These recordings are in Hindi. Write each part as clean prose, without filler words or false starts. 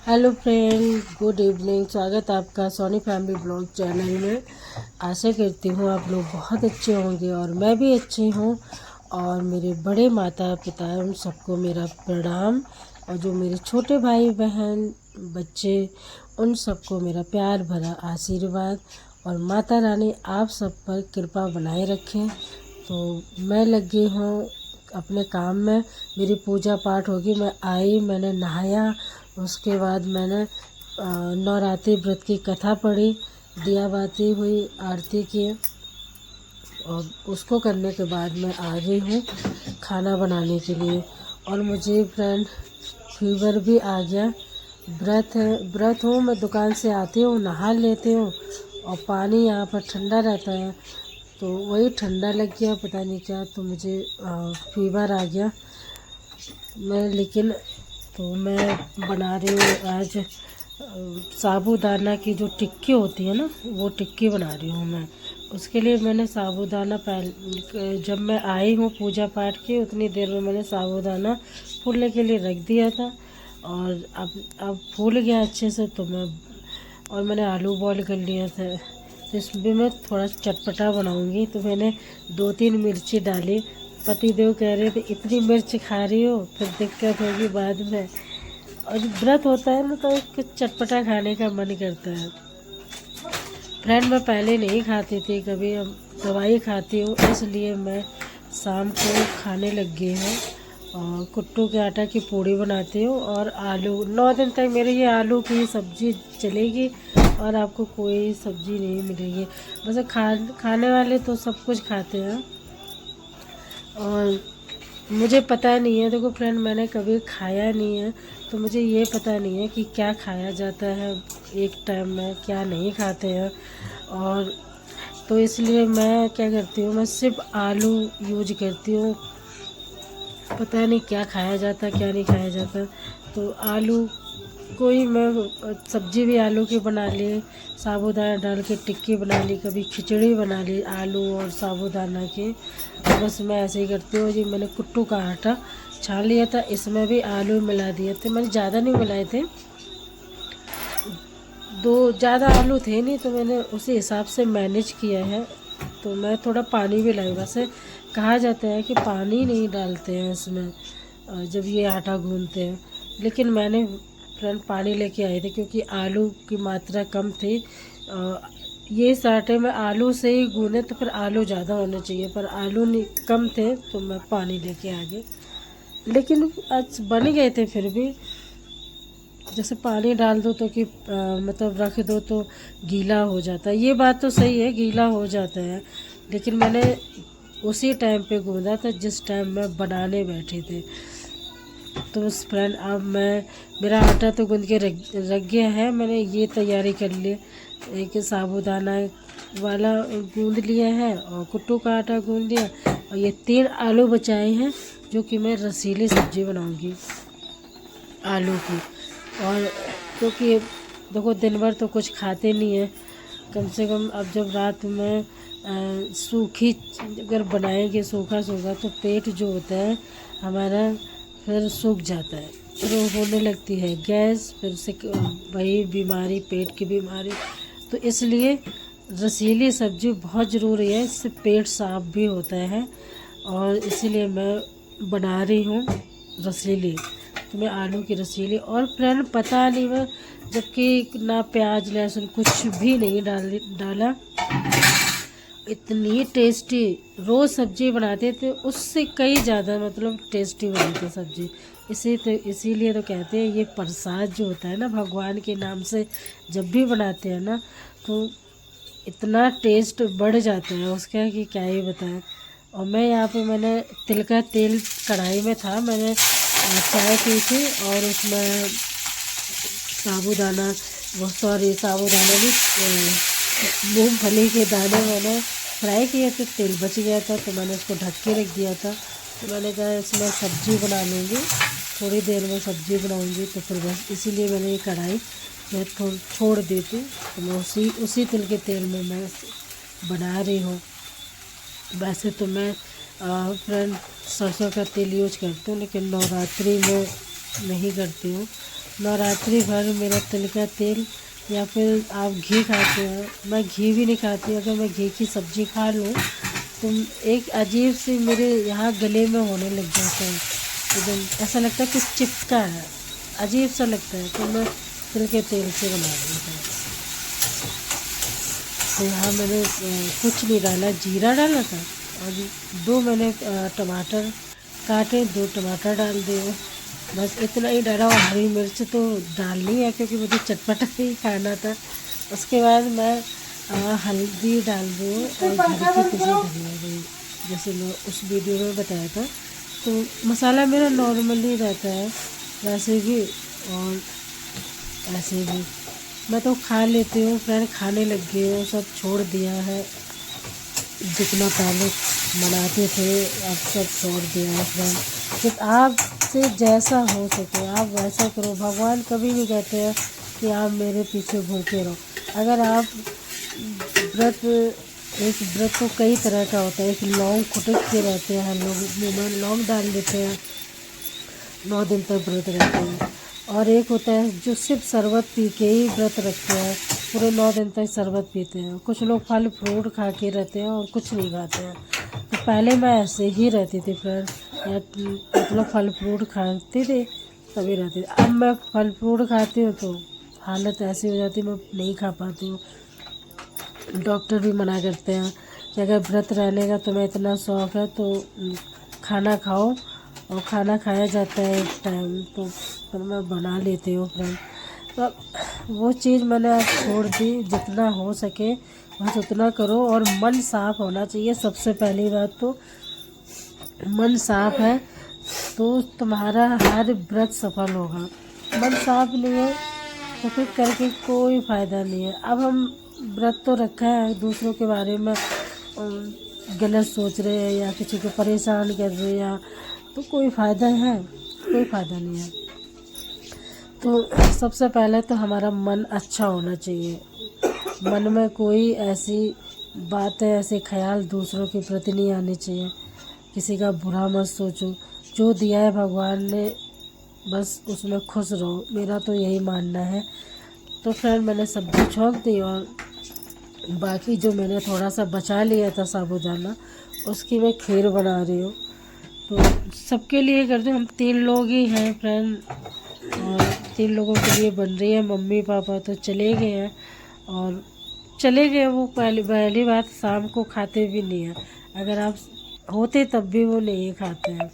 Hello friend, good evening. स्वागत आपका सोनी फैमिली ब्लॉग चैनल में। आशा करती हूँ आप लोग बहुत अच्छे होंगे और मैं भी अच्छी हूँ। और मेरे बड़े माता पिता उन सबको मेरा प्रणाम। और जो मेरे छोटे भाई बहन बच्चे उन सबको मेरा प्यार भरा आशीर्वाद। और माता रानी आप सब पर कृपा बनाए रखें। तो मैं लगी हूँ अपने काम में। मेरी पूजा पाठ होगी, मैं आई, मैंने नहाया, उसके बाद मैंने नवरात्रि व्रत की कथा पढ़ी, दिया बाती हुई, आरती की। और उसको करने के बाद मैं आ गई हूँ खाना बनाने के लिए। और मुझे फ्रेंड फीवर भी आ गया। व्रत हूँ, मैं दुकान से आती हूँ, नहा लेती हूँ और पानी यहाँ पर ठंडा रहता है तो वही ठंडा लग गया, पता नहीं क्या, तो मुझे फीवर आ गया। मैं बना रही हूँ आज साबूदाना की जो टिक्की होती है ना, वो टिक्की बना रही हूँ मैं। उसके लिए मैंने साबूदाना जब मैं आई हूँ पूजा पाठ की उतनी देर में मैंने साबूदाना फूलने के लिए रख दिया था। और अब फूल गया अच्छे से, और मैंने आलू बॉईल कर लिया था। तो इसमें मैं थोड़ा चटपटा बनाऊंगी, तो मैंने 2-3 मिर्ची डाली। पति देव कह रहे थे इतनी मिर्च खा रही हो, फिर दिक्कत होगी बाद में। और व्रत होता है ना, तो कुछ चटपटा खाने का मन करता है। फ्रेंड मैं पहले नहीं खाती थी कभी, अब दवाई खाती हूँ, इसलिए मैं शाम को खाने लग गई हूँ। और कुट्टू के आटा की पूड़ी बनाती हूँ और आलू। 9 दिन तक मेरे ये आलू की सब्ज़ी चलेगी और आपको कोई सब्ज़ी नहीं मिलेगी। बस खाने वाले तो सब कुछ खाते हैं। और मुझे पता नहीं है, देखो फ्रेंड, मैंने कभी खाया नहीं है तो मुझे ये पता नहीं है कि क्या खाया जाता है एक टाइम में, क्या नहीं खाते हैं। और तो इसलिए मैं क्या करती हूँ, मैं सिर्फ आलू यूज करती हूँ। पता नहीं क्या खाया जाता है क्या नहीं खाया जाता। तो आलू कोई मैं सब्जी भी आलू की बना ली, साबूदाना डाल के टिक्की बना ली, कभी खिचड़ी बना ली आलू और साबूदाना की। तो बस मैं ऐसे ही करती हूँ जी। मैंने कुट्टू का आटा छान लिया था, इसमें भी आलू मिला दिए थे, मैंने ज़्यादा नहीं मिलाए थे, दो ज़्यादा आलू थे नहीं, तो मैंने उसी हिसाब से मैनेज किया है। तो मैं थोड़ा पानी भी लाई। वैसे कहा जाता है कि पानी नहीं डालते हैं इसमें जब ये आटा गूंथते हैं, लेकिन मैंने फ्रेंड पानी लेके आई थी क्योंकि आलू की मात्रा कम थी। ये इस आटे में आलू से ही गूने तो फिर आलू ज़्यादा होने चाहिए, पर आलू नहीं कम थे तो मैं पानी लेके आ गई। लेकिन आज बन गए थे फिर भी। जैसे पानी डाल दो तो कि मतलब रख दो तो गीला हो जाता है, ये बात तो सही है, गीला हो जाता है। लेकिन मैंने उसी टाइम पे गूंदा था जिस टाइम मैं बनाने बैठी थी। तो बस फ्रेंड अब मेरा आटा तो गूंद के रख गया है। मैंने ये तैयारी कर ली, एक साबूदाना वाला गूंद लिया है और कुट्टू का आटा गूंद लिया, और ये 3 आलू बचाए हैं जो कि मैं रसीली सब्ज़ी बनाऊंगी आलू की। और क्योंकि देखो दिन भर तो कुछ खाते नहीं है, कम से कम अब जब रात में सूखी अगर बनाएंगे सूखा सूखा तो पेट जो होता है हमारा फिर सूख जाता है, फिर होने लगती है गैस, फिर से वही बीमारी, पेट की बीमारी। तो इसलिए रसीली सब्ज़ी बहुत ज़रूरी है, इससे पेट साफ भी होता है। और इसीलिए मैं बना रही हूँ रसीली। तो मैं आलू की रसीली, और फ्रेंड पता नहीं मैं, जबकि ना प्याज लहसुन कुछ भी नहीं डाला, इतनी टेस्टी रोज़ सब्जी बनाते थे उससे कई ज़्यादा मतलब टेस्टी बनी थी सब्जी। इसीलिए तो कहते हैं ये प्रसाद जो होता है ना भगवान के नाम से, जब भी बनाते हैं ना तो इतना टेस्ट बढ़ जाता है उसका कि क्या ही बताएं। और मैं यहाँ पे मैंने तिल का तेल कढ़ाई में था, मैंने चाय पी थी और उसमें साबूदाना भी मूंगफली के दाने मैंने फ्राई किए थे, तेल बच गया था तो मैंने उसको ढक के रख दिया था। तो मैंने कहा इसमें सब्ज़ी बना लूँगी, थोड़ी देर में सब्ज़ी बनाऊँगी, तो फिर बस इसीलिए मैंने ये कढ़ाई मैं छोड़ दी थी। तो मैं उसी तिल के तेल में मैं बना रही हूँ। वैसे तो मैं फ्रेंड सरसों का तेल यूज करती हूँ, लेकिन नवरात्रि में नहीं करती हूँ। नवरात्रि भर मेरा तिल का तेल या फिर आप घी खाते हैं, मैं घी भी नहीं खाती। अगर मैं घी की सब्ज़ी खा लूँ तो एक अजीब सी मेरे यहाँ गले में होने लग जाता है, एकदम ऐसा लगता है कि चिपका है, अजीब सा लगता है। तो मैं तिल के तेल से बना रही हूँ। तो यहाँ मैंने कुछ नहीं डाला, जीरा डाला था और 2 मैंने टमाटर काटे, 2 टमाटर डाल दिए, बस इतना ही डाला। और हरी मिर्च तो डालनी है क्योंकि मुझे चटपटा ही खाना था। उसके बाद मैं हल्दी डाल दूँ और घर की पिसी धनिया दी, जैसे मैं उस वीडियो में बताया था। तो मसाला मेरा नॉर्मली रहता है वैसे भी और ऐसे भी। मैं तो खा लेती हूँ फ्रेंड, खाने लग गई हूँ, सब छोड़ दिया है। जितना पहले बनाते थे अब सब छोड़ दिया है फ्रेंड। तो आपसे जैसा हो सके आप वैसा करो। भगवान कभी नहीं कहते हैं कि आप मेरे पीछे भूखे रहो। अगर आप एक व्रत तो कई तरह का होता है। एक लौंग खुटक के रहते हैं लोग, मुँह में लौंग डाल देते हैं, 9 दिन तक व्रत रहते हैं। और एक होता है जो सिर्फ शरबत पी के ही व्रत रखते हैं, पूरे 9 दिन तक शरबत पीते हैं। कुछ लोग फल फ्रूट खा के रहते हैं और कुछ नहीं खाते हैं। तो पहले मैं ऐसे ही रहती थी फ्रेंड, मतलब फल फ्रूट खाती थी तभी रहती थी। अब मैं फल फ्रूट खाती हूँ तो हालत ऐसी हो जाती है, मैं नहीं खा पाती हूँ। डॉक्टर भी मना करते हैं कि अगर व्रत रहने का तुम्हें इतना शौक़ है तो खाना खाओ, और खाना खाया जाता है एक टाइम। तो फिर मैं बना लेती हूँ फ्रेंड। तो वो चीज़ मैंने अब छोड़ दी, जितना हो सके बस उतना करो। और मन साफ होना चाहिए सबसे पहली बात। तो मन साफ है तो तुम्हारा हर व्रत सफल होगा। मन साफ नहीं है तो फिर करके कोई फ़ायदा नहीं है। अब हम व्रत तो रखा है, दूसरों के बारे में गलत सोच रहे हैं या किसी को परेशान कर रहे हैं या तो कोई फ़ायदा है? कोई फ़ायदा नहीं है। तो सबसे पहले तो हमारा मन अच्छा होना चाहिए। मन में कोई ऐसी बातें, ऐसे ख्याल दूसरों के प्रति नहीं आने चाहिए। किसी का बुरा मत सोचो। जो दिया है भगवान ने बस उसमें खुश रहो, मेरा तो यही मानना है। तो फ्रेंड मैंने सब्ज़ी छोंक दी और बाकी जो मैंने थोड़ा सा बचा लिया था साबूदाना, उसकी मैं खीर बना रही हूँ। तो सबके लिए करते हैं, हम 3 लोग ही हैं फ्रेंड और 3 लोगों के लिए बन रही है। मम्मी पापा तो चले गए हैं और चले गए वो पहली बात शाम को खाते भी नहीं हैं। अगर आप होते तब भी वो नहीं खाते हैं,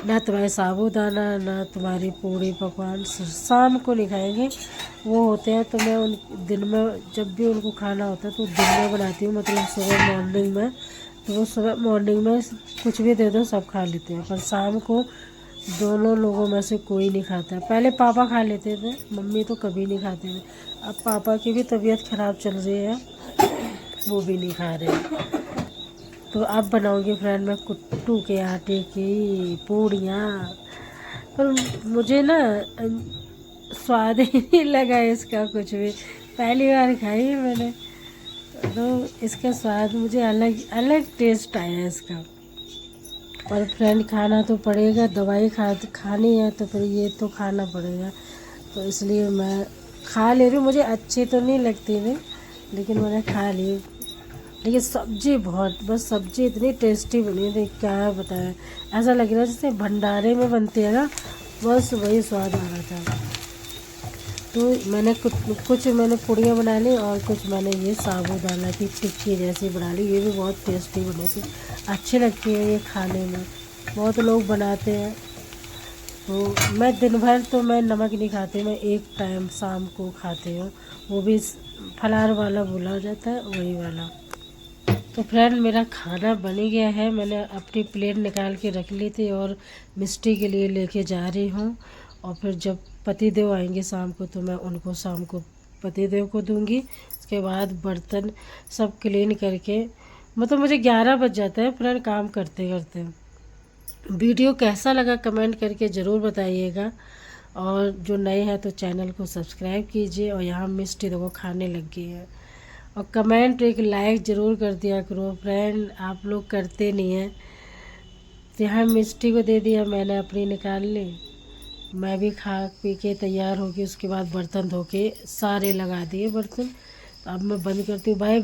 ना तुम्हारे साबूदाना ना तुम्हारी पूड़ी पकवान शाम को नहीं खाएंगे। वो होते हैं तो मैं उन दिन में जब भी उनको खाना होता है तो दिन में बनाती हूँ, मतलब सुबह मॉर्निंग में। तो वो सुबह मॉर्निंग में कुछ भी दे दो सब खा लेते हैं, पर शाम को दोनों लोगों में से कोई नहीं खाता है। पहले पापा खा लेते थे, मम्मी तो कभी नहीं खाते थे। अब पापा की भी तबीयत ख़राब चल रही है, वो भी नहीं खा रहे हैं। तो अब बनाऊंगी फ्रेंड मैं कुट्टू के आटे की पूड़ियाँ। पर मुझे ना स्वाद ही नहीं लगा इसका कुछ भी। पहली बार खाई है मैंने तो इसका स्वाद मुझे अलग अलग टेस्ट आया इसका। पर फ्रेंड खाना तो पड़ेगा, दवाई खानी है तो फिर ये तो खाना पड़ेगा। तो इसलिए मैं खा ले रही हूँ। मुझे अच्छी तो नहीं लगती थी लेकिन मैंने खा ली। लेकिन सब्ज़ी बहुत, बस सब्ज़ी इतनी टेस्टी बनी थी क्या बताएं। ऐसा लग रहा है जैसे भंडारे में बनती है ना, बस वही स्वाद आ रहा था। तो मैंने कुछ मैंने पूड़ियाँ बना ली और कुछ मैंने ये साबूदाना की टिक्की जैसी बना ली। ये भी बहुत टेस्टी बनी थी, अच्छी लगती है ये खाने में, बहुत लोग बनाते हैं। तो मैं दिन भर तो मैं नमक नहीं खाती, मैं एक टाइम शाम को खाती हूँ, वो भी फलाहार वाला बोला जाता है वही वाला। तो फ्रेंड मेरा खाना बन गया है, मैंने अपनी प्लेट निकाल के रख ली थी और मिष्टी के लिए लेके जा रही हूँ। और फिर जब पति देव आएंगे शाम को तो मैं उनको शाम को पति देव को दूंगी। उसके बाद बर्तन सब क्लीन करके, मतलब मुझे 11 बज जाता है फ्रेंड काम करते करते। वीडियो कैसा लगा कमेंट करके ज़रूर बताइएगा। और जो नए हैं तो चैनल को सब्सक्राइब कीजिए। और यहाँ मिष्टी देखो खाने लग गई है। और कमेंट एक लाइक ज़रूर कर दिया करो फ्रेंड, आप लोग करते नहीं हैं। तो यहाँ मिष्टी को दे दिया मैंने, अपनी निकाल ली। मैं भी खा पी के तैयार हो गई। उसके बाद बर्तन धो के सारे लगा दिए बर्तन। अब मैं बंद करती हूँ। Bye bye.